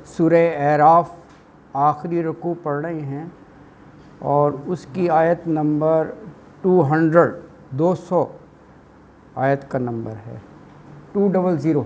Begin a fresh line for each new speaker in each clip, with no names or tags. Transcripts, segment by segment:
سورہ اعراف آخری رکوع پڑھ رہے ہیں اور اس کی آیت نمبر 200 آیت کا نمبر ہے 200۔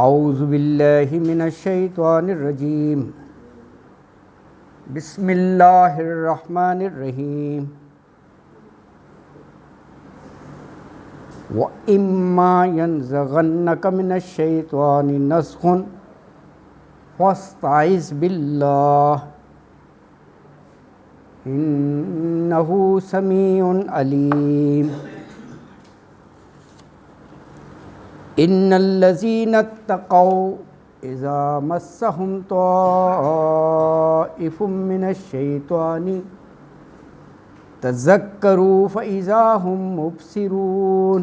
اعوذ باللہ من الشیطان الرجیم، بسم اللہ الرحمن الرحیم۔ وَإِمَّا يَنزَغَنَّكَ مِنَ الشَّيْطَانِ نَزْغٌ فَاسْتَعِذْ بِاللَّهِ إِنَّهُ سَمِيعٌ عَلِيمٌ۔ إِنَّ الَّذِينَ اتَّقَوْا إِذَا مَسَّهُمْ طَائِفٌ مِّنَ الشَّيْطَانِ تَذَكَّرُوا فَإِذَا هُمْ مُبْصِرُونَ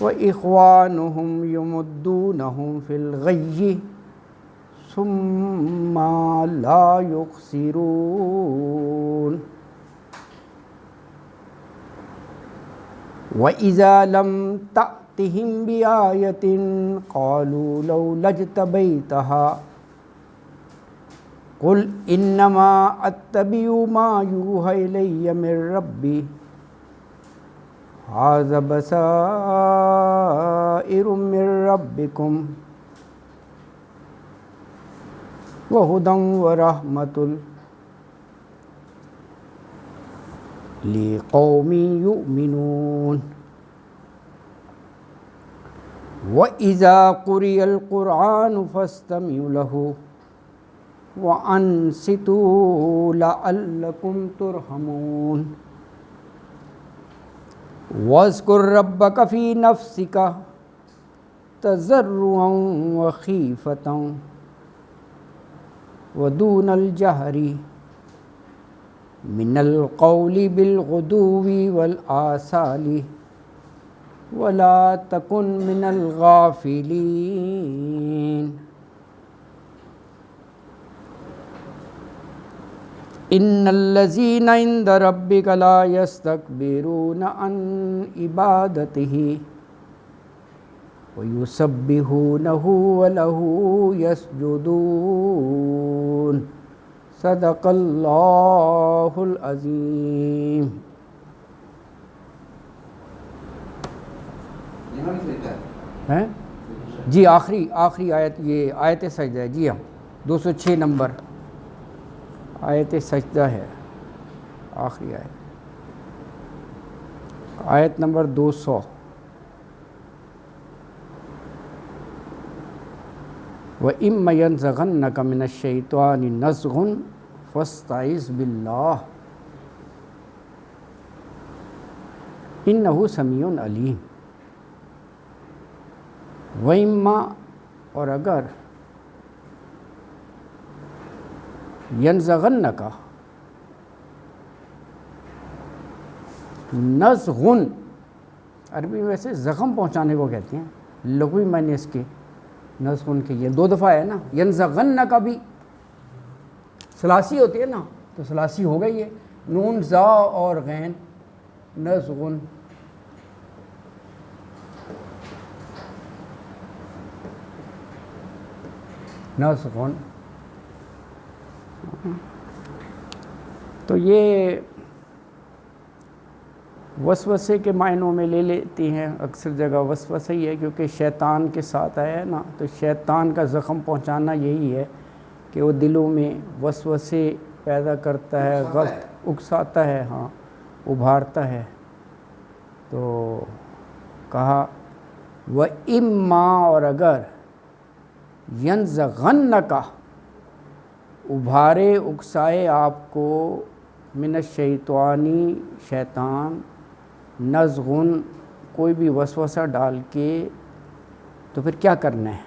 وَإِخْوَانُهُمْ يَمُدُّونَهُمْ فِي الْغَيِّ ثُمَّ لَا يُقْصِرُونَ وَإِذَا لَمْ تَأْتِهِمْ بِآيَةٍ قَالُوا لَوْلَا اجْتَبَيْتَهَا قُلْ إِنَّمَا أَتَّبِعُ مَا يُوحَى إِلَيَّ مِن رَّبِّي هَٰذَا بَصَائِرُ مِن رَّبِّكُمْ وَهُدًى وَرَحْمَةٌ لِقَوْمٍ يُؤْمِنُونَ۔ وَإِذَا قُرِئَ الْقُرْآنُ فَاسْتَمِعُوا لَهُ وَأَنصِتُوا لَعَلَّكُمْ تُرْحَمُونَ۔ وَاذْكُر رَّبَّكَ فِي نَفْسِكَ تَضَرُّعًا وَخِيفَةً وَدُونَ الْجَهْرِ مِنَ الْقَوْلِ بِالْغُدُوِّ وَالْآصَالِ وَلَا تَكُن مِّنَ الْغَافِلِينَ۔ إِنَّ الَّذِينَ عِندَ رَبِّكَ لَا يَسْتَكْبِرُونَ عَنْ عِبَادَتِهِ وَيُسَبِّحُونَهُ وَلَهُ يَسْجُدُونَ۔ صدق اللہ العظیم۔ جی آخری آیت، یہ آیت سجدہ ہے۔ جی ہاں 206 نمبر آیت سجدہ ہے، آخری آیت نمبر 200۔ وَإِمَّا يَنزَغَنَّكَ مِنَ الشَّيْطَانِ نَزْغٌ فَاسْتَعِذْ بِاللَّهِ إِنَّهُ سَمِيعٌ عَلِيمٌ۔ وَإِمَّا اور اگر يَنزَغَنَّكَ نَزْغٌ عربی میں ویسے زخم پہنچانے کو کہتے ہیں، لغوی معنی اس کے نزغن کے یہ 2 دفعہ ہے نا، ینزغن کا بھی ثلاثی ہوتی ہے نا، تو ثلاثی ہو گئی ہے، نون زا اور غین نزغن۔ نزغن تو یہ وسوسے کے معنوں میں لے لیتی ہیں، اکثر جگہ وسوسہ ہی ہے کیونکہ شیطان کے ساتھ آیا ہے نا، تو شیطان کا زخم پہنچانا یہی ہے کہ وہ دلوں میں وسوسے پیدا کرتا ہے، غلط اکساتا ہے، ہاں ابھارتا ہے۔ تو کہا وَإِمَّا اور اگر يَنزَغَنَّكَ ابھارے اکسائے آپ کو من الشیطانی شیطان نزغن کوئی بھی وسوسہ ڈال کے، تو پھر کیا کرنا ہے؟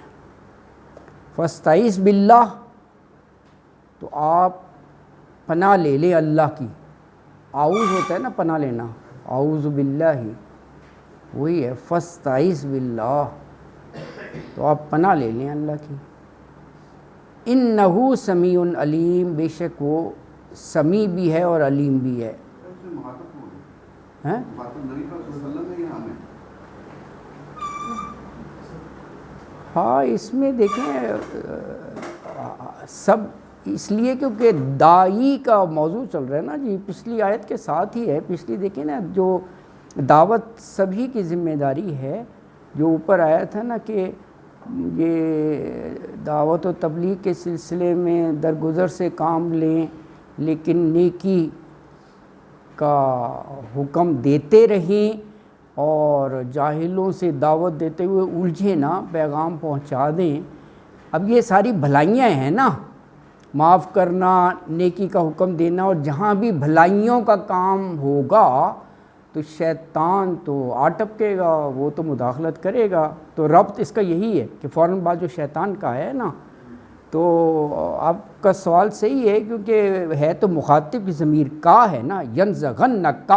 فَاسْتَعِذْ بِاللَّهِ تو آپ پناہ لے لیں اللہ کی۔ اعوذ ہوتا ہے نا پناہ لینا، اعوذ باللہ، وہی ہے فاستعذ باللہ، تو آپ پناہ لے لیں اللہ کی۔ انہ سمیع علیم، بے شک وہ سمیع بھی ہے اور علیم بھی ہے۔ ہاں اس میں دیکھیں سب اس لیے کیونکہ داعی کا موضوع چل رہا ہے نا جی، پچھلی آیت کے ساتھ ہی ہے، پچھلی دیکھیں نا، جو دعوت سبھی کی ذمہ داری ہے، جو اوپر آیا تھا نا کہ یہ دعوت و تبلیغ کے سلسلے میں درگزر سے کام لیں لیکن نیکی کا حکم دیتے رہیں اور جاہلوں سے دعوت دیتے ہوئے الجھے نہ، پیغام پہنچا دیں۔ اب یہ ساری بھلائیاں ہیں نا، معاف کرنا، نیکی کا حکم دینا، اور جہاں بھی بھلائیوں کا کام ہوگا تو شیطان تو ٹپکے گا، وہ تو مداخلت کرے گا۔ تو ربط اس کا یہی ہے کہ فوراً بعد جو شیطان کا ہے نا، تو آپ کا سوال صحیح ہے کیونکہ ہے تو مخاطب کی ضمیر کا ہے نا، ینزغنک،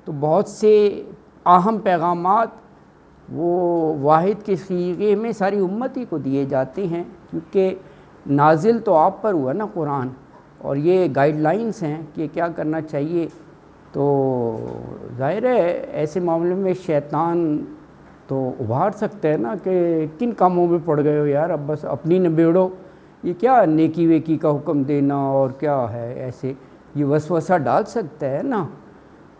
تو بہت سے اہم پیغامات وہ واحد کے صیغے میں ساری امتی کو دیے جاتے ہیں، کیونکہ نازل تو آپ پر ہوا نا قرآن، اور یہ گائیڈ لائنز ہیں کہ کیا کرنا چاہیے۔ تو ظاہر ہے ایسے معاملے میں شیطان تو ابھار سکتا ہے نا کہ کن کاموں میں پڑ گئے ہو یار، اب بس اپنی نبیڑو، یہ کیا نیکی ویکی کا حکم دینا اور کیا ہے، ایسے یہ وسوسہ ڈال سکتا ہے نا۔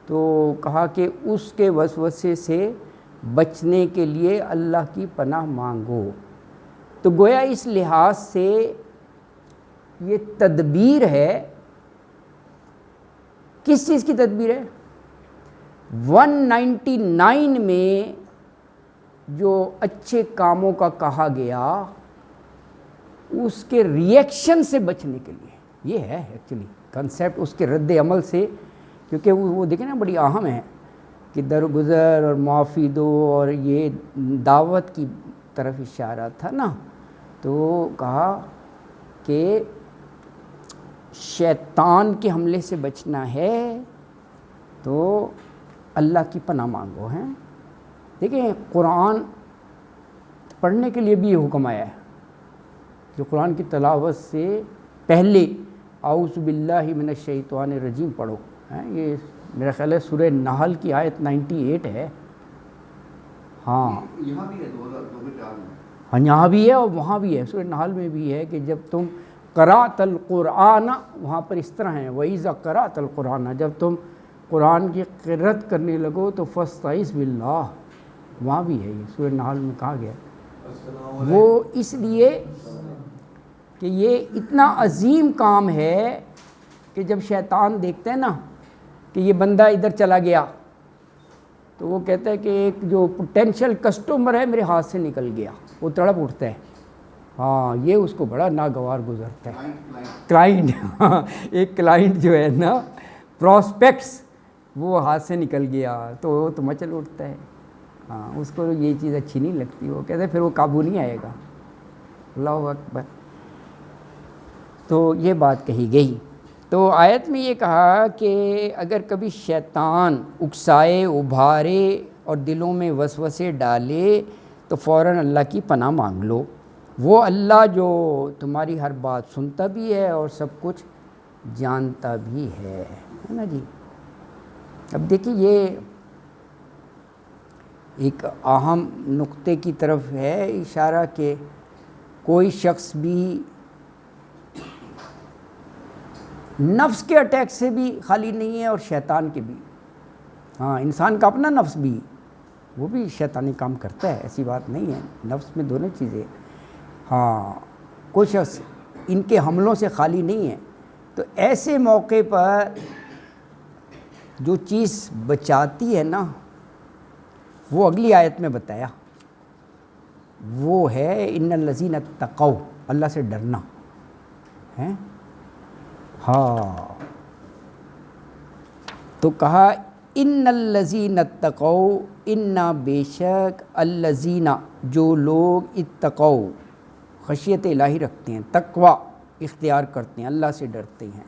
تو کہا کہ اس کے وسوسے سے بچنے کے لیے اللہ کی پناہ مانگو۔ تو گویا اس لحاظ سے یہ تدبیر ہے، کس چیز کی تدبیر ہے؟ 199 میں جو اچھے کاموں کا کہا گیا اس کے ری ایکشن سے بچنے کے لیے، یہ ہے ایکچولی کنسیپٹ، اس کے رد عمل سے، کیونکہ وہ دیکھیں نا بڑی اہم ہے کہ درگزر اور معافی دو، اور یہ دعوت کی طرف اشارہ تھا نا۔ تو کہا کہ شیطان کے حملے سے بچنا ہے تو اللہ کی پناہ مانگو ہیں۔ دیکھیں قرآن پڑھنے کے لیے بھی یہ حکم آیا ہے، جو قرآن کی تلاوت سے پہلے اعوذ باللہ من الشیطان الرجیم پڑھو، یہ میرا خیال ہے سورہ نحل کی آیت 98 ہے۔ ہاں
یہاں بھی ہے 2004 میں،
ہاں یہاں بھی ہے اور وہاں بھی ہے، سورہ نحل میں بھی ہے کہ جب تم قرأت القرآن، وہاں پر اس طرح ہے وَإِذَا قَرَأْتَ الْقُرْآنَ، جب تم قرآن کی قرأت کرنے لگو تو فاستعذ باللہ، وہاں بھی ہے، یہ سورہ نحل میں کہا گیا۔ وہ اس لیے کہ یہ اتنا عظیم کام ہے کہ جب شیطان دیکھتا ہے نا کہ یہ بندہ ادھر چلا گیا تو وہ کہتا ہے کہ ایک جو پوٹینشیل کسٹمر ہے میرے ہاتھ سے نکل گیا، وہ تڑپ اٹھتا ہے، ہاں یہ اس کو بڑا ناگوار گزرتا ہے۔ کلائنٹ، ایک کلائنٹ جو ہے نا، پراسپیکٹس، وہ ہاتھ سے نکل گیا تو وہ تو مچل اٹھتا ہے، ہاں اس کو یہ چیز اچھی نہیں لگتی، وہ کہتے ہیں پھر وہ قابو نہیں آئے گا۔ اللہ اکبر۔ تو یہ بات کہی گئی۔ تو آیت میں یہ کہا کہ اگر کبھی شیطان اکسائے، ابھارے اور دلوں میں وسوسے ڈالے تو فوراً اللہ کی پناہ مانگ لو، وہ اللہ جو تمہاری ہر بات سنتا بھی ہے اور سب کچھ جانتا بھی ہے نا جی۔ اب دیکھیے یہ ایک اہم نقطے کی طرف ہے اشارہ کہ کوئی شخص بھی نفس کے اٹیک سے بھی خالی نہیں ہے اور شیطان کے بھی، ہاں انسان کا اپنا نفس بھی، وہ بھی شیطانی کام کرتا ہے، ایسی بات نہیں ہے، نفس میں دونوں چیزیں، ہاں کوئی شخص ان کے حملوں سے خالی نہیں ہے۔ تو ایسے موقع پر جو چیز بچاتی ہے نا، وہ اگلی آیت میں بتایا، وہ ہے ان الذین اتقوا، اللہ سے ڈرنا ہے۔ ہاں تو کہا ان الذین اتقوا، ان بے شک الذین جو لوگ اتقوا، خشیت الہی رکھتے ہیں، تقوی اختیار کرتے ہیں، اللہ سے ڈرتے ہیں،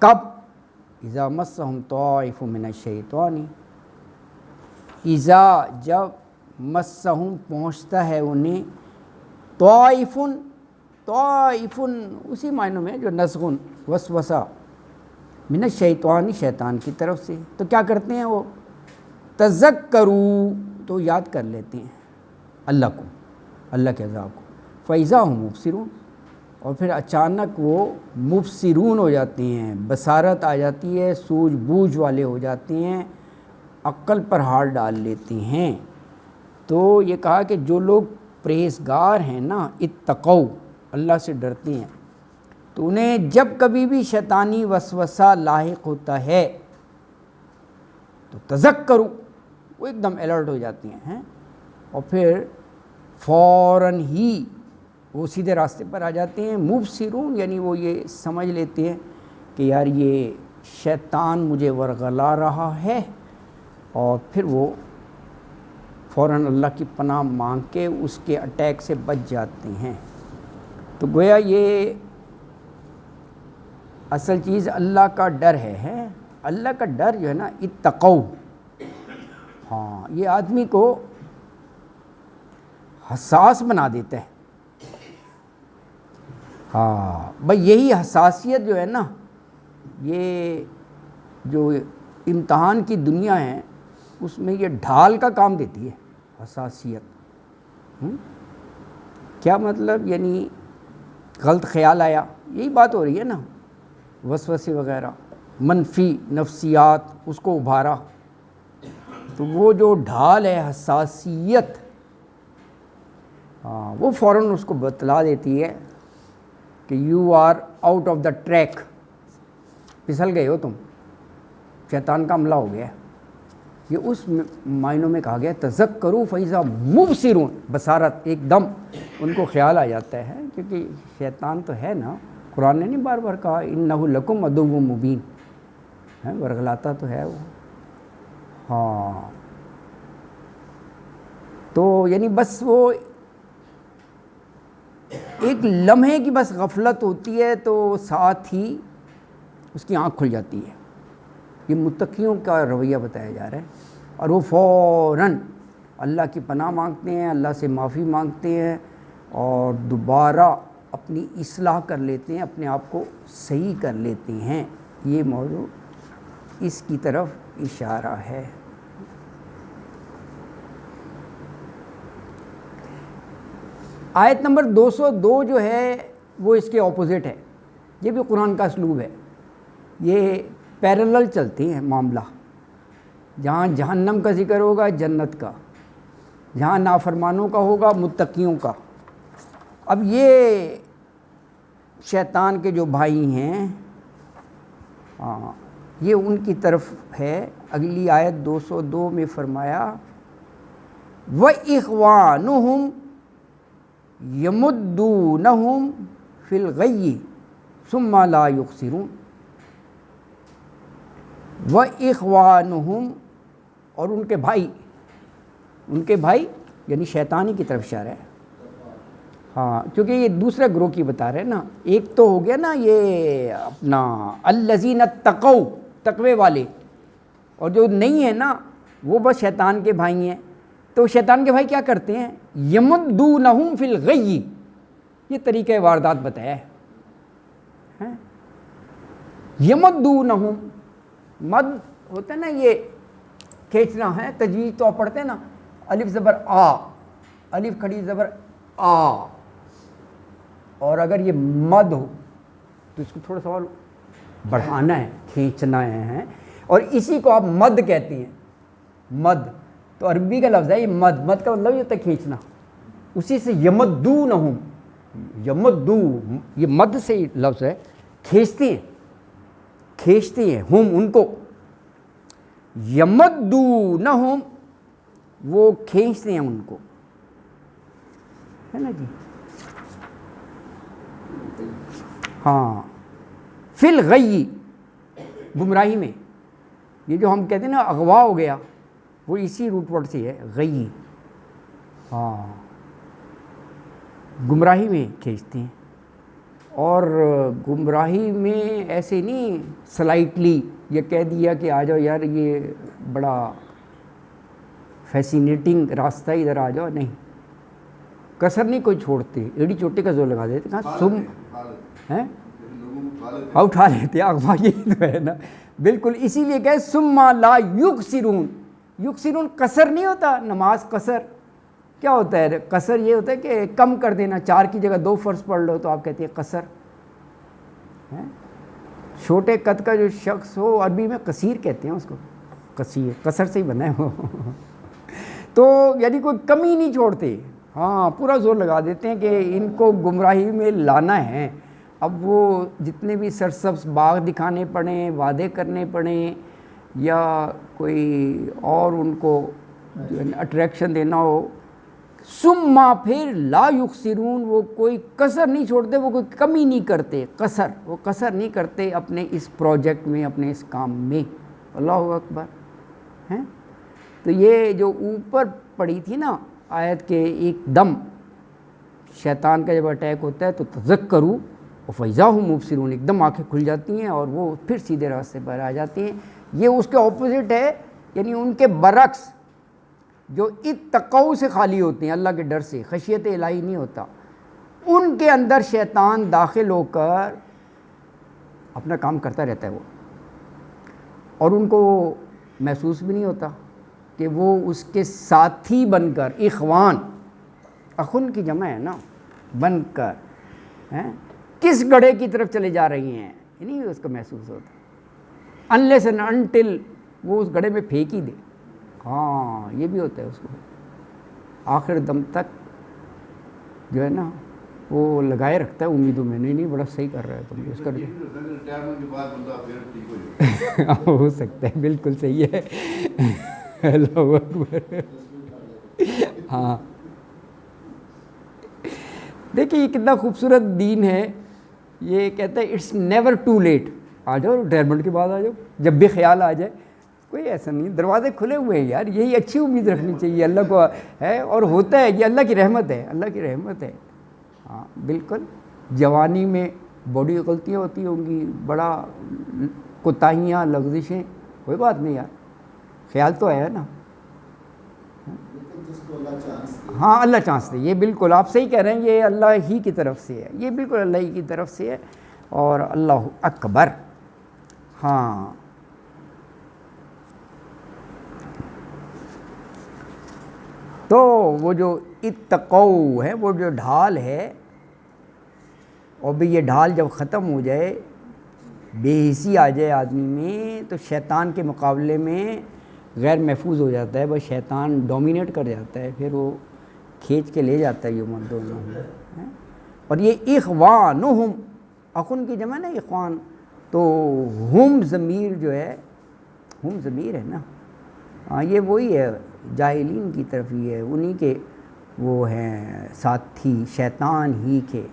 کب؟ اذا مسہم طائف من الشیطان، اذا جب مسہم پہنچتا ہے انہیں طائفن اسی معنوں میں جو نزغن وسوسہ من الشیطان شیطان کی طرف سے، تو کیا کرتے ہیں وہ تذکروا تو یاد کر لیتے ہیں اللہ کو، اللہ کے عذاب کو، فَإِذَا هُمْ مُبْصِرُونَ اور پھر اچانک وہ مبصرون ہو جاتے ہیں، بصارت آ جاتی ہے، سوجھ بوجھ والے ہو جاتے ہیں، عقل پر ہاتھ ڈال لیتے ہیں۔ تو یہ کہا کہ جو لوگ پرہیزگار ہیں نا، اتقوا اللہ سے ڈرتے ہیں، تو انہیں جب کبھی بھی شیطانی وسوسہ لاحق ہوتا ہے تو تذکروا وہ ایک دم الرٹ ہو جاتے ہیں اور پھر فوراً ہی وہ سیدھے راستے پر آ جاتے ہیں۔ مبصرون یعنی وہ یہ سمجھ لیتے ہیں کہ یار یہ شیطان مجھے ورغلا رہا ہے، اور پھر وہ فوراً اللہ کی پناہ مانگ کے اس کے اٹیک سے بچ جاتے ہیں۔ تو گویا یہ اصل چیز اللہ کا ڈر ہے۔ اللہ کا ڈر جو ہے نا اتقوا، ہاں یہ آدمی کو حساس بنا دیتا ہے۔ ہاں بھئی یہی حساسیت جو ہے نا، یہ جو امتحان کی دنیا ہے اس میں یہ ڈھال کا کام دیتی ہے حساسیت۔ کیا مطلب؟ یعنی غلط خیال آیا، یہی بات ہو رہی ہے نا، وسوسے وغیرہ، منفی نفسیات، اس کو ابھارا، تو وہ جو ڈھال ہے حساسیت، وہ فوراً اس کو بتلا دیتی ہے کہ you are out of the track, پھسل گئے ہو تم، شیطان کا حملہ ہو گیا۔ یہ اس معنوں میں کہا گیا تذکروا فَإِذَا مُبْصِرُونَ، بصارت ایک دم ان کو خیال آ جاتا ہے، کیونکہ شیطان تو ہے نا، قرآن نے نہیں بار بار کہا اِنَّهُ لَكُمْ عَدُوٌّ مُبِينٌ، ورغلاتا تو ہے وہ۔ ہاں تو یعنی بس وہ ایک لمحے کی بس غفلت ہوتی ہے تو ساتھ ہی اس کی آنکھ کھل جاتی ہے۔ یہ متقیوں کا رویہ بتایا جا رہا ہے، اور وہ فوراً اللہ کی پناہ مانگتے ہیں، اللہ سے معافی مانگتے ہیں، اور دوبارہ اپنی اصلاح کر لیتے ہیں، اپنے آپ کو صحیح کر لیتے ہیں۔ یہ موضوع اس کی طرف اشارہ ہے۔ آیت نمبر 202 جو ہے وہ اس کے اپوزٹ ہے، یہ بھی قرآن کا اسلوب ہے، یہ پیرلل چلتے ہیں معاملہ، جہاں جہنم کا ذکر ہوگا جنت کا، جہاں نافرمانوں کا ہوگا متقیوں کا۔ اب یہ شیطان کے جو بھائی ہیں، یہ ان کی طرف ہے۔ اگلی آیت 202 میں فرمایا وَإِخْوَانُهُمْ يَمُدُّونَهُمْ فِي الْغَيِّ ثُمَّ لَا يُقْصِرُونَ۔ وَإِخْوَانُهُمْ اور ان کے بھائی یعنی شیطانی کی طرف اشارہ ہے۔ ہاں کیونکہ یہ دوسرے گروہ کی بتا رہے ہیں نا، ایک تو ہو گیا نا یہ اپنا الذین اتقوا، تقوی والے، اور جو نہیں ہے نا وہ بس شیطان کے بھائی ہیں۔ تو شیطان کے بھائی کیا کرتے ہیں؟ یمدونہم فی الغی، یہ طریقہ واردات بتایا ہے۔ یمدونہم، مد ہوتا ہے نا یہ کھینچنا ہے، تجوید تو پڑھتے ہیں نا، الف زبر آ، الف کھڑی زبر آ، اور اگر یہ مد ہو تو اس کو تھوڑا سا اور بڑھانا ہے، کھینچنا ہے، اور اسی کو آپ مد کہتے ہیں۔ مد تو عربی کا لفظ ہے یہ، مد کا مطلب یہ ہوتا ہے کھینچنا، اسی سے یمدونہم، یمدو یہ مد سے ہی لفظ ہے، کھینچتے ہیں ہم ان کو، یمدونہم وہ کھینچتے ہیں ان کو، ہے نا جی۔ ہاں فی الغی، گمراہی میں، یہ جو ہم کہتے ہیں نا اغوا ہو گیا، وہ اسی روٹ ورڈ سے ہے غی۔ ہاں گمراہی میں کھینچتے ہیں، اور گمراہی میں ایسے نہیں سلائٹلی یہ کہہ دیا کہ آ جاؤ یار یہ بڑا فیسینیٹنگ راستہ ادھر آ جاؤ، نہیں، کسر نہیں کوئی چھوڑتے، ایڑی چوٹی کا زور لگا دیتے، کہاں سم ہیں اٹھا لیتے اغوا، یہی تو ہے نا بالکل. اسی لیے کہ ثم لا یکسرون، یکسرون قصر نہیں ہوتا، نماز قصر کیا ہوتا ہے؟ قصر یہ ہوتا ہے کہ کم کر دینا، 4 کی جگہ 2 فرض پڑھ لو تو آپ کہتے ہیں قصر. چھوٹے قد کا جو شخص ہو، عربی میں قصیر کہتے ہیں اس کو، قصیر قصر سے ہی بنا ہے وہ. تو یعنی کوئی کمی نہیں چھوڑتے، ہاں پورا زور لگا دیتے ہیں کہ ان کو گمراہی میں لانا ہے. اب وہ جتنے بھی سرسبز باغ دکھانے پڑیں، وعدے کرنے پڑیں، یا کوئی اور ان کو اٹریکشن دینا ہو، ثم پھر لا یخسرون، وہ کوئی کسر نہیں چھوڑتے، وہ کوئی کمی نہیں کرتے، وہ کسر نہیں کرتے اپنے اس پروجیکٹ میں، اپنے اس کام میں. اللہ اکبر ہیں. تو یہ جو اوپر پڑی تھی نا آیت کے ایک دم شیطان کا جب اٹیک ہوتا ہے تو تذکروا وفیضا ہم مبصرون، ایک دم آنکھیں کھل جاتی ہیں اور وہ پھر سیدھے راستے پر آ جاتی ہیں. یہ اس کے اپوزٹ ہے، یعنی ان کے برعکس جو اتقوا سے خالی ہوتے ہیں، اللہ کے ڈر سے، خشیت الہی نہیں ہوتا، ان کے اندر شیطان داخل ہو کر اپنا کام کرتا رہتا ہے وہ، اور ان کو محسوس بھی نہیں ہوتا کہ وہ اس کے ساتھی بن کر، اخوان، اخن کی جمع ہے نا، بن کر کس گڑھے کی طرف چلے جا رہی ہیں، نہیں اس کو محسوس ہوتا، unless and until وہ اس گڑھے میں پھینک ہی دے. ہاں یہ بھی ہوتا ہے اس کو، آخر دم تک جو ہے نا وہ لگائے رکھتا ہے امیدوں میں، نہیں بڑا صحیح کر رہا ہے تم اس کا، ہو سکتا ہے، بالکل صحیح ہے. اللہ اکبر. ہاں دیکھیں یہ کتنا خوبصورت دین ہے. یہ کہتا ہے اٹس نیور ٹو لیٹ، آ جاؤ ریٹائرمنٹ کے بعد آ جاؤ، جب بھی خیال آ جائے، کوئی ایسا نہیں، دروازے کھلے ہوئے ہیں یار. یہی اچھی امید رکھنی چاہیے اللہ کو ہے، اور ہوتا ہے یہ اللہ کی رحمت ہے، اللہ کی رحمت ہے. ہاں بالکل. جوانی میں بڑی غلطیاں ہوتی ہوں گی، بڑا کوتاہیاں، لغزشیں، کوئی بات نہیں یار، خیال تو ہے نا. ہاں اللہ چانس دے، یہ بالکل آپ صحیح کہہ رہے ہیں، یہ اللہ ہی کی طرف سے ہے، یہ بالکل اللہ ہی کی طرف سے ہے. اور اللہ اکبر. ہاں تو وہ جو اتقوا ہے، وہ جو ڈھال ہے، اور بھی یہ ڈھال جب ختم ہو جائے، بے حسی آ جائے آدمی میں، تو شیطان کے مقابلے میں غیر محفوظ ہو جاتا ہے، بس شیطان ڈومینیٹ کر جاتا ہے، پھر وہ کھینچ کے لے جاتا ہے یہ دونوں. اور یہ اخوانہم، اخن کی جمع نا اخوان، تو ہم ضمیر جو ہے، ہم ضمیر ہے نا، ہاں یہ وہی ہے، جاہلین کی طرف ہی ہے، انہی کے وہ ہیں ساتھی، شیطان ہی کے.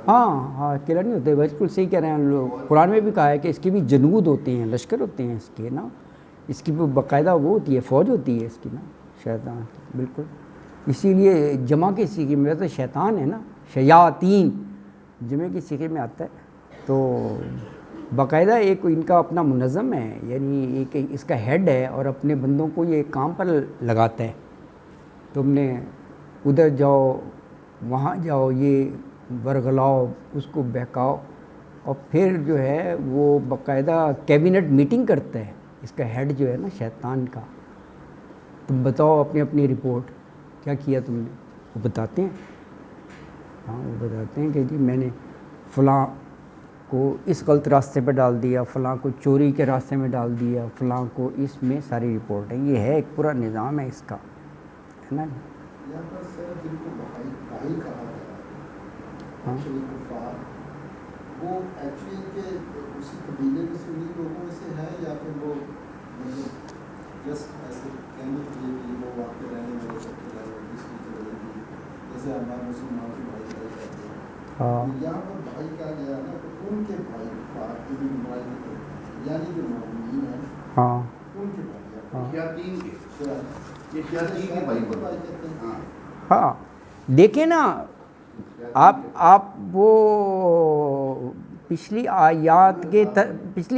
ہاں اکیلا نہیں ہوتے، بالکل صحیح کہہ رہے ہیں لوگ. قرآن میں بھی کہا ہے کہ اس کے بھی جنود ہوتے ہیں، لشکر ہوتے ہیں اس کے نا، اس کی باقاعدہ وہ ہوتی ہے، فوج ہوتی ہے اس کی نا، شیطان کی. بالکل اسی لیے جمع کے سیغے میں تو شیطان ہے نا، شیاطین جمع کی سیغے میں آتا ہے. تو باقاعدہ ایک ان کا اپنا منظم ہے، یعنی ایک اس کا ہیڈ ہے، اور اپنے بندوں کو یہ کام پر لگاتا ہے، تم نے ادھر جاؤ وہاں جاؤ، یہ ورغلاؤ، اس کو بہکاؤ، اور پھر جو ہے وہ باقاعدہ کیبنٹ میٹنگ کرتا ہے اس کا ہیڈ جو ہے نا شیطان کا. تم بتاؤ اپنی اپنی رپورٹ، کیا کیا تم نے، وہ بتاتے ہیں. ہاں وہ بتاتے ہیں کہ جی میں نے فلاں کو اس غلط راستے پہ ڈال دیا، فلاں کو چوری کے راستے میں ڈال دیا، فلاں کو، اس میں ساری رپورٹ ہے. یہ ہے ایک پورا نظام ہے اس کا، ہے نا. ہاں
وہ ایکچولی کہ اسی قبیلے میں سنی لوگوں میں سے ہے، یا پھر وہ جسٹ ایسے کہنے کے لیے کہ وہ واقع رہنے والے سب کے رہے اس کی وجہ کی، جیسے ہمارے مسلمان کے بھائی چارے کہتے ہیں. یہاں پر بھائی کہا گیا نا، تو ان کے بھائی یعنی جو مومنین ہیں ان کے بھائی.
ہاں دیکھیں نا آپ وہ پچھلی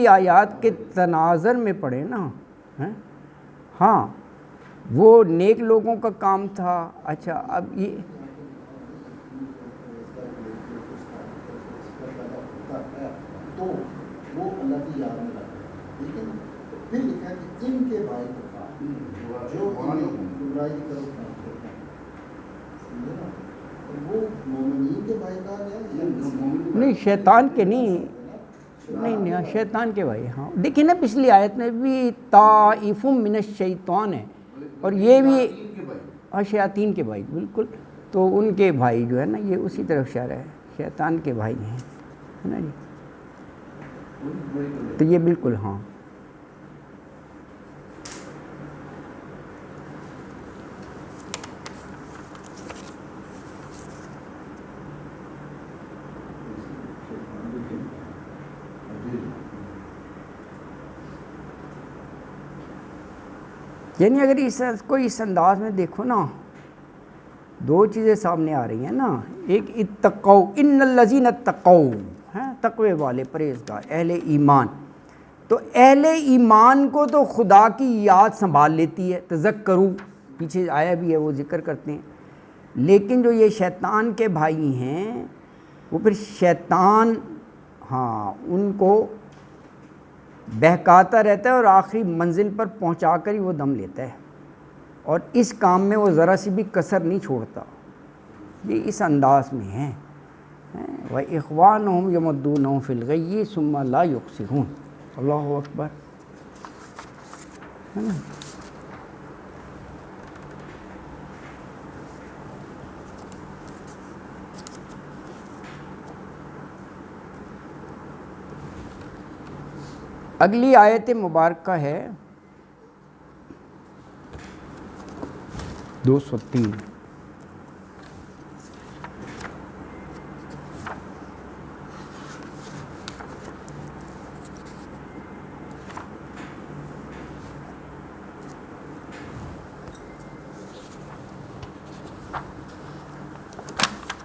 آیات کے تناظر میں پڑھے نا. ہاں وہ نیک لوگوں کا کام تھا. اچھا اب یہ
تو وہ اللہ کی یاد میں رکھتے ہیں. لیکن پھر لکھا ہے کہ ان کے بھائی کو جو گمراہی کی طرف پہنچتے ہیں. سمجھے نا؟ وہ مومنین کے بھائی کا ہے یا
نہیں شیطان کے نہیں شیطان کے بھائی. ہاں دیکھیں نا پچھلی آیت میں بھی طائف من الشیطان ہے اور یہ بھی شیاطین کے بھائی بالکل. تو ان کے بھائی جو ہے نا یہ اسی طرف اشارہ ہے, شیطان کے بھائی ہیں ہے نا جی. تو یہ بالکل ہاں یعنی اگر اس انداز میں دیکھو نا دو چیزیں سامنے آ رہی ہیں نا. ایک اتقوا ان الذین اتقوا ہیں تقوی والے پرہیزگار اہل ایمان. تو اہل ایمان کو تو خدا کی یاد سنبھال لیتی ہے. تذکروا پیچھے آیا بھی ہے وہ ذکر کرتے ہیں. لیکن جو یہ شیطان کے بھائی ہیں وہ پھر شیطان ہاں ان کو بہکاتا رہتا ہے اور آخری منزل پر پہنچا کر ہی وہ دم لیتا ہے. اور اس کام میں وہ ذرا سی بھی کسر نہیں چھوڑتا. یہ اس انداز میں ہے. وَإِخْوَانُهُمْ يَمُدُّونَهُمْ فِي الْغَيِّ ثُمَّ لَا يُقْصِرُونَ. اللہ اکبر ہے نا. اگلی آیت مبارکہ ہے 203.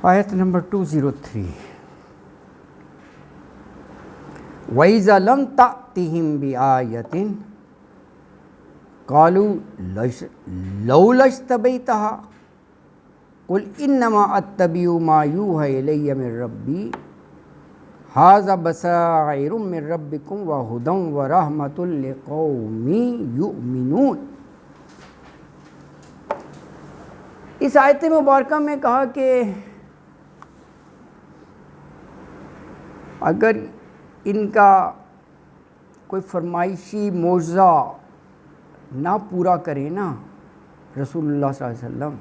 آیت نمبر 203. وَإِذَا لَمْ تَأْتِهِمْ بِآيَةٍ قَالُوا لَوْلَا اجْتَبَيْتَهَا قُلْ إِنَّمَا أَتَّبِعُ مَا يُوحَى إِلَيَّ مِن رَّبِّي هَٰذَا بَصَائِرٌ مِّن رَّبِّكُمْ وَهُدًى وَرَحْمَةٌ لِّقَوْمٍ يُؤْمِنُونَ. اس آیت مبارکہ میں کہا کہ اگر ان کا کوئی فرمائشی معجزہ نہ پورا کرے نا رسول اللہ صلی اللہ علیہ وسلم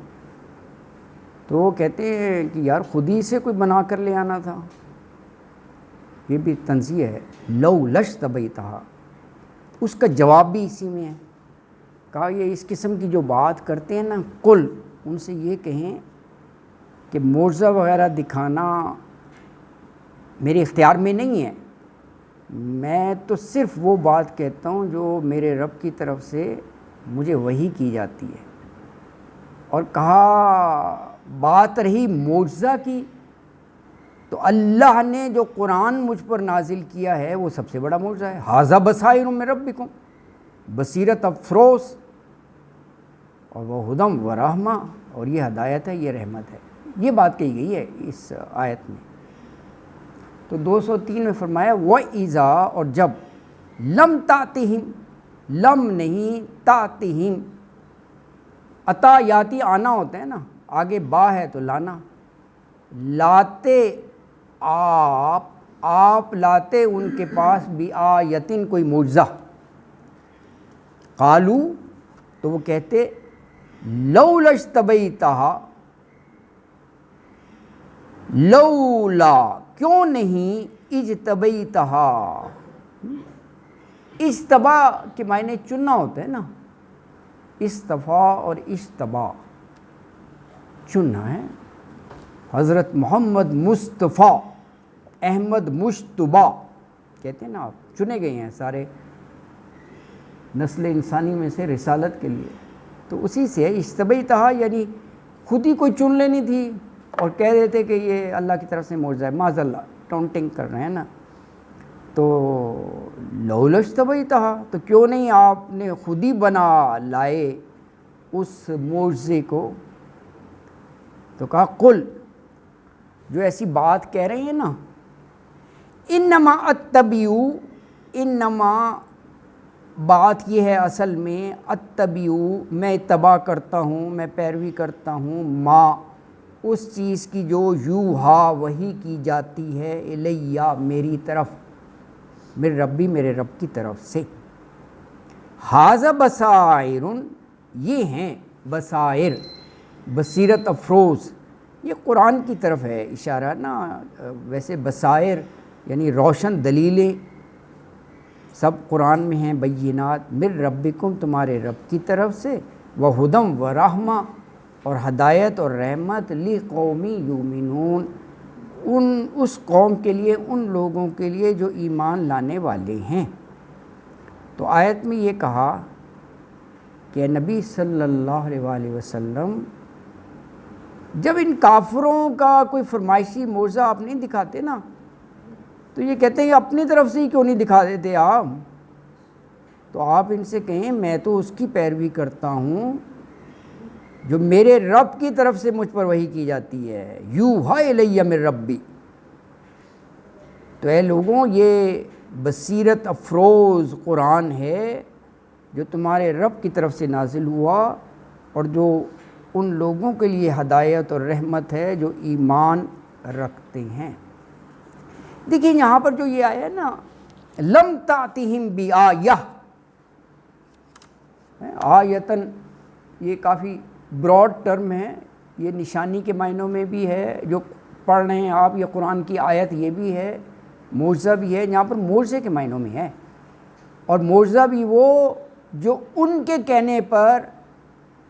تو وہ کہتے ہیں کہ یار خود ہی سے کوئی بنا کر لے آنا تھا. یہ بھی تنزیہ ہے. لَوْلَا اجْتَبَيْتَهَا اس کا جواب بھی اسی میں ہے. کہا یہ اس قسم کی جو بات کرتے ہیں نا قل ان سے یہ کہیں کہ معجزہ وغیرہ دکھانا میرے اختیار میں نہیں ہے. میں تو صرف وہ بات کہتا ہوں جو میرے رب کی طرف سے مجھے وحی کی جاتی ہے. اور کہا بات رہی معجزہ کی تو اللہ نے جو قرآن مجھ پر نازل کیا ہے وہ سب سے بڑا معجزہ ہے. ھذا بصائر من ربکم بصیرت افروز اور وہ ہدم و رحمہ اور یہ ہدایت ہے یہ رحمت ہے. یہ بات کہی گئی ہے اس آیت میں. تو 203 میں فرمایا وَإِذَا اور جب لم تَأْتِهِمْ لم نہیں تَأْتِهِمْ عطا یاتی آنا ہوتا ہے نا آگے با ہے تو لانا لاتے آپ لاتے ان کے پاس بھی آیتن کوئی معجزہ قالو تو وہ کہتے لولا اجتبیتہا لولا کیوں نہیں اجتبیتہا. اجتبا کے معنی چننا ہوتا ہے نا. استفا اور اجتبا چننا ہے. حضرت محمد مصطفیٰ احمد مشتبہ کہتے ہیں نا آپ چنے گئے ہیں سارے نسل انسانی میں سے رسالت کے لیے. تو اسی سے اجتبیتہا یعنی خود ہی کوئی چن لینی تھی اور کہہ رہے تھے کہ یہ اللہ کی طرف سے معجزہ ہے. معاذ اللہ ٹاؤنٹنگ کر رہے ہیں نا. تو لولجتبیتہا، تو کیوں نہیں آپ نے خود ہی بنا لائے اس معجزے کو؟ تو کہا قل، جو ایسی بات کہہ رہے ہیں نا، انما اتبعو، انما بات یہ ہے اصل میں، اتبعو میں اتباع کرتا ہوں، میں پیروی کرتا ہوں، ما اس چیز کی جو یوحا وحی کی جاتی ہے، الیہ میری طرف، میرے ربی میرے رب کی طرف سے، ھذا بصائر یہ ہیں بصائر، بصیرت افروز، یہ قرآن کی طرف ہے اشارہ نا، ویسے بصائر یعنی روشن دلیلیں سب قرآن میں ہیں، بینات من ربکم تمہارے رب کی طرف سے، وہدم و رحمہ اور ہدایت اور رحمت، لقومی یؤمنون اس قوم کے لیے، ان لوگوں کے لیے جو ایمان لانے والے ہیں۔ تو آیت میں یہ کہا کہ نبی صلی اللہ علیہ وآلہ وسلم جب ان کافروں کا کوئی فرمائشی معجزہ آپ نہیں دکھاتے نا، تو یہ کہتے ہیں اپنی طرف سے ہی کیوں نہیں دکھا دیتے آپ؟ تو آپ ان سے کہیں میں تو اس کی پیروی کرتا ہوں جو میرے رب کی طرف سے مجھ پر وحی کی جاتی ہے، یوحا الیہ من ربی۔ تو اے لوگوں، یہ بصیرت افروز قرآن ہے جو تمہارے رب کی طرف سے نازل ہوا، اور جو ان لوگوں کے لیے ہدایت اور رحمت ہے جو ایمان رکھتے ہیں۔ دیکھیں یہاں پر جو یہ آیا ہے نا، لم تأتہم بآیہ، آیتن یہ کافی براڈ ٹرم ہے، یہ نشانی کے معنوں میں بھی ہے، جو پڑھ رہے ہیں آپ یہ قرآن کی آیت یہ بھی ہے، معجزہ بھی ہے، یہاں پر معجزے کے معنوں میں ہے، اور معجزہ بھی وہ جو ان کے کہنے پر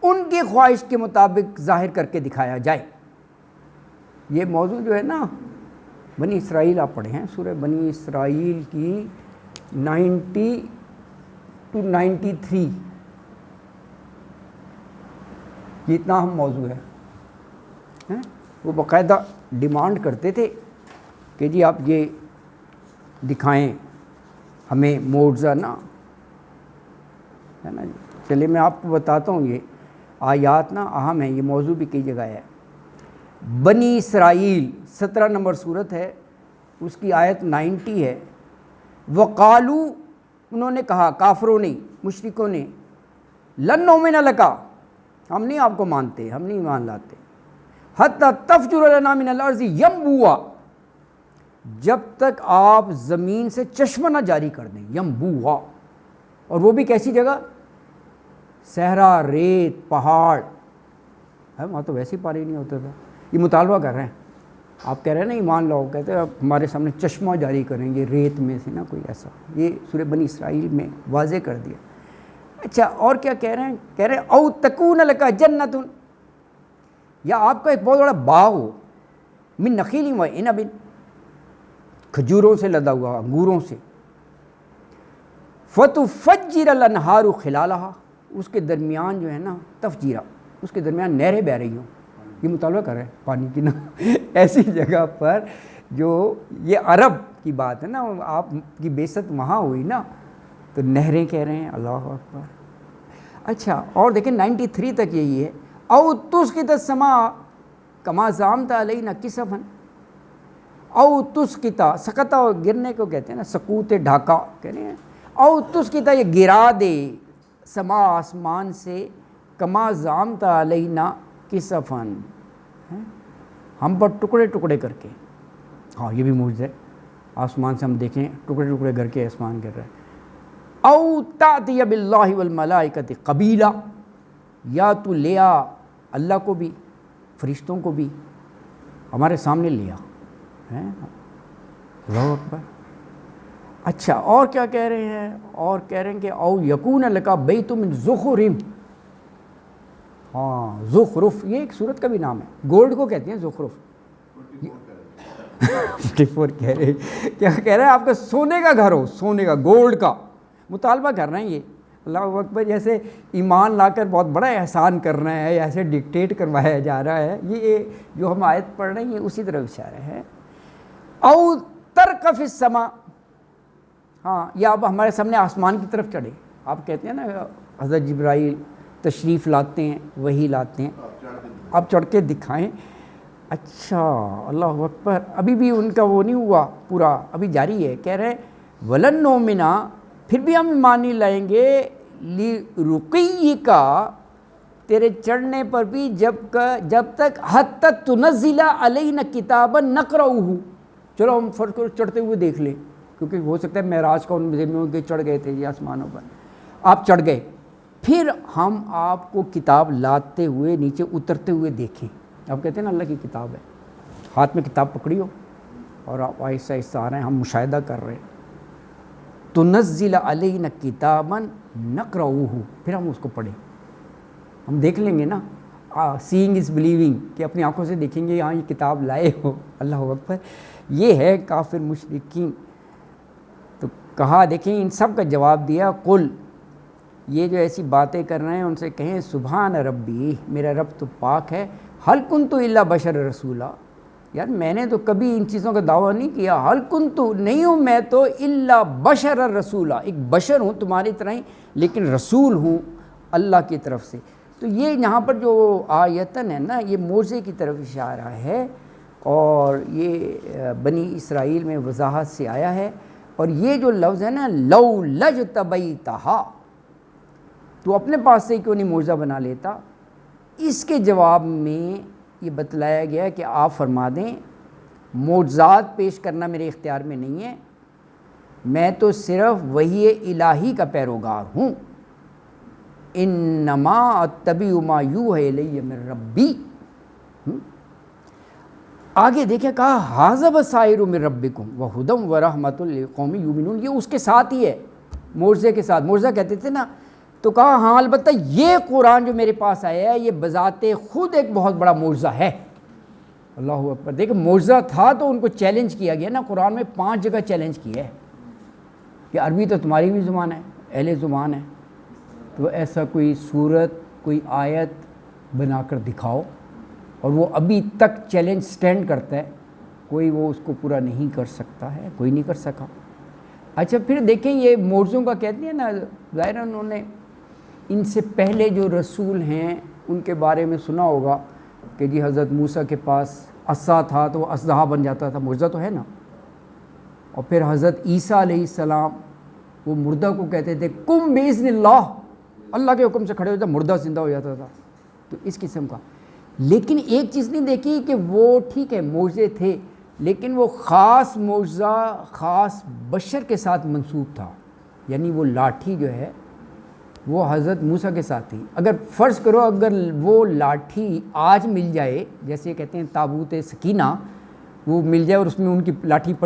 ان کی خواہش کے مطابق ظاہر کر کے دکھایا جائے۔ یہ موضوع جو ہے نا، بنی اسرائیل آپ پڑھے ہیں، سورہ بنی اسرائیل کی 90 to 93 یہ اتنا اہم موضوع ہے۔ وہ باقاعدہ ڈیمانڈ کرتے تھے کہ جی آپ یہ دکھائیں ہمیں معجزہ نا، ہے نا جی۔ چلیے میں آپ کو بتاتا ہوں، یہ آیات نا اہم ہیں، یہ موضوع بھی کئی جگہ ہے۔ بنی اسرائیل 17 نمبر صورت ہے، اس کی آیت 90 ہے۔ وقالو، انہوں نے کہا، کافروں نے، مشرکوں نے، لن نؤمن لک، ہم نہیں آپ کو مانتے، ہم نہیں ایمان لاتے، حتی تفجر لنا من الارض ینبوعا، جب تک آپ زمین سے چشمہ نہ جاری کر دیں، ینبوعا، اور وہ بھی کیسی جگہ؟ صحرا، ریت، پہاڑ ہے، وہاں تو ویسے ہی پانی نہیں ہوتا تھا۔ یہ مطالبہ کر رہے ہیں، آپ کہہ رہے ہیں نا ایمان لاؤ، کہتے ہیں آپ ہمارے سامنے چشمہ جاری کریں گے ریت میں سے نا کوئی ایسا، یہ سورہ بنی اسرائیل میں واضح کر دیا۔ اچھا اور کیا کہہ رہے ہیں؟ کہہ رہے ہیں او تکون لک جنت، یا آپ کا ایک بہت بڑا باغ ہو، من نخیل و عنب، کھجوروں سے لدا ہوا، انگوروں سے، فتفجر الانہار خلالہا، اس کے درمیان جو ہے نا تفجیرہ، اس کے درمیان نہریں بہہ رہی ہوں۔ یہ مطالبہ کر رہے ہیں پانی کی نا، ایسی جگہ پر جو یہ عرب کی بات ہے نا، آپ کی بعثت وہاں ہوئی نا، تو نہریں کہہ رہے ہیں، اللہ اکبر۔ اچھا اور دیکھیں 93 تک یہی ہے، او تسقط السماء کما زعمت علینا کسفا، او تسقط، سقطہ گرنے کو کہتے ہیں نا، سقوط ڈھاکہ کہہ رہے ہیں، او تسقط یہ گرا دے، سما آسمان سے، کما زعمت علینا کسفا، ہم پر ٹکڑے ٹکڑے کر کے، ہاں یہ بھی معجزہ ہے، آسمان سے ہم دیکھیں ٹکڑے ٹکڑے کر کے آسمان گر رہا ہے۔ او تأتی باللہ والملائکۃ قبیلا، یا تو لیا اللہ کو بھی فرشتوں کو بھی ہمارے سامنے لیا، اللہ اکبر۔ اچھا اور کیا کہہ رہے ہیں؟ اور کہہ رہے ہیں کہ او یکون لک بیت من زخرف، ہاں زخرف یہ ایک صورت کا بھی نام ہے، گولڈ کو کہتے ہیں زخرف۔ 54 کہہ رہے ہیں، کیا کہہ رہے ہیں؟ آپ کا سونے کا گھر ہو، سونے کا، گولڈ کا مطالبہ کر رہے ہیں یہ، اللہ اکبر۔ جیسے ایمان لا کر بہت بڑا احسان کر رہے ہیں، ایسے ڈکٹیٹ کروایا جا رہا ہے، یہ جو ہم آیت پڑھ رہے ہیں یہ اسی طرح اشارہ ہے۔ او ترق فی السماء، ہاں، یا آپ ہمارے سامنے آسمان کی طرف چڑھے. آپ کہتے ہیں نا حضرت جبرائیل تشریف لاتے ہیں، وہی لاتے ہیں، آپ چڑھ کے دکھائیں. اچھا، اللہ اکبر. ابھی بھی ان کا وہ نہیں ہوا پورا، ابھی جاری ہے. کہہ رہے ہیں ولن نؤمنا، پھر بھی ہم ایمان نہیں لائیں گے لرقیک، تیرے چڑھنے پر بھی جب تک حتی تنزل علینا کتابا نقرؤہ. چلو ہم فرض کرو چڑھتے ہوئے دیکھ لیں، کیونکہ ہو سکتا ہے معراج کا ان میں کے چڑھ گئے تھے یہ آسمانوں پر، آپ چڑھ گئے، پھر ہم آپ کو کتاب لاتے ہوئے نیچے اترتے ہوئے دیکھیں. آپ کہتے ہیں نا اللہ کی کتاب ہے، ہاتھ میں کتاب پکڑی ہو اور آپ آہستہ آہستہ آ رہے ہیں، ہم مشاہدہ کر رہے ہیں. تنزل علینا کتابا نقرؤہ، پھر ہم اس کو پڑھیں، ہم دیکھ لیں گے نا. سینگ از بلیونگ، کہ اپنی آنکھوں سے دیکھیں گے ہاں یہ کتاب لائے ہو. اللہ اکبر. یہ ہے کافر مشرکین. تو کہا دیکھیں ان سب کا جواب دیا، قل، یہ جو ایسی باتیں کر رہے ہیں ان سے کہیں سبحان ربی، میرا رب تو پاک ہے، حل کنت الا بشر رسولا، یار میں نے تو کبھی ان چیزوں کا دعویٰ نہیں کیا، حل کنت، نہیں ہوں میں تو الا بشر رسولا، ایک بشر ہوں تمہاری طرح ہی، لیکن رسول ہوں اللہ کی طرف سے. تو یہ یہاں پر جو آیتن ہے نا، یہ معجزے کی طرف اشارہ ہے، اور یہ بنی اسرائیل میں وضاحت سے آیا ہے. اور یہ جو لفظ ہے نا لو لجتبیتہا، تو اپنے پاس سے کیوں نہیں معجزہ بنا لیتا، اس کے جواب میں یہ بتلایا گیا کہ آپ فرما دیں معجزات پیش کرنا میرے اختیار میں نہیں ہے، میں تو صرف وحی الہی کا پیروکار ہوں. انما اتبع ما یوحی الی من ربی. آگے دیکھیں کہا ھذا بصائر من ربکم وہدی ورحمۃ لقوم یؤمنون، یہ اس کے ساتھ ہی ہے، معجزے کے ساتھ. معجزہ کہتے تھے نا، تو کہا ہاں البتہ یہ قرآن جو میرے پاس آیا ہے یہ بذات خود ایک بہت بڑا معجزہ ہے. اللہ اکبر. دیکھیں معجزہ تھا تو ان کو چیلنج کیا گیا نا، قرآن میں 5 جگہ چیلنج کیا ہے کہ عربی تو تمہاری بھی زبان ہے، اہل زبان ہے، تو ایسا کوئی صورت کوئی آیت بنا کر دکھاؤ. اور وہ ابھی تک چیلنج سٹینڈ کرتا ہے، کوئی وہ اس کو پورا نہیں کر سکتا ہے، کوئی نہیں کر سکا. اچھا پھر دیکھیں یہ معجزوں کا کہتے ہیں نا، ظاہر انہوں نے ان سے پہلے جو رسول ہیں ان کے بارے میں سنا ہوگا کہ جی حضرت موسیٰ کے پاس عصا تھا تو وہ اژدہا بن جاتا تھا، معجزہ تو ہے نا. اور پھر حضرت عیسیٰ علیہ السلام وہ مردہ کو کہتے تھے قم باذن اللہ، اللہ کے حکم سے کھڑے ہوتا مردہ زندہ ہو جاتا تھا. تو اس قسم کا. لیکن ایک چیز نہیں دیکھی کہ وہ ٹھیک ہے معجزے تھے، لیکن وہ خاص معجزہ خاص بشر کے ساتھ منسوب تھا، یعنی وہ لاٹھی جو ہے وہ حضرت موسیٰ کے ساتھ تھی. اگر فرض کرو اگر وہ لاٹھی آج مل جائے، جیسے کہتے ہیں تابوت سکینہ، وہ مل جائے اور اس میں ان کی لاٹھی پڑی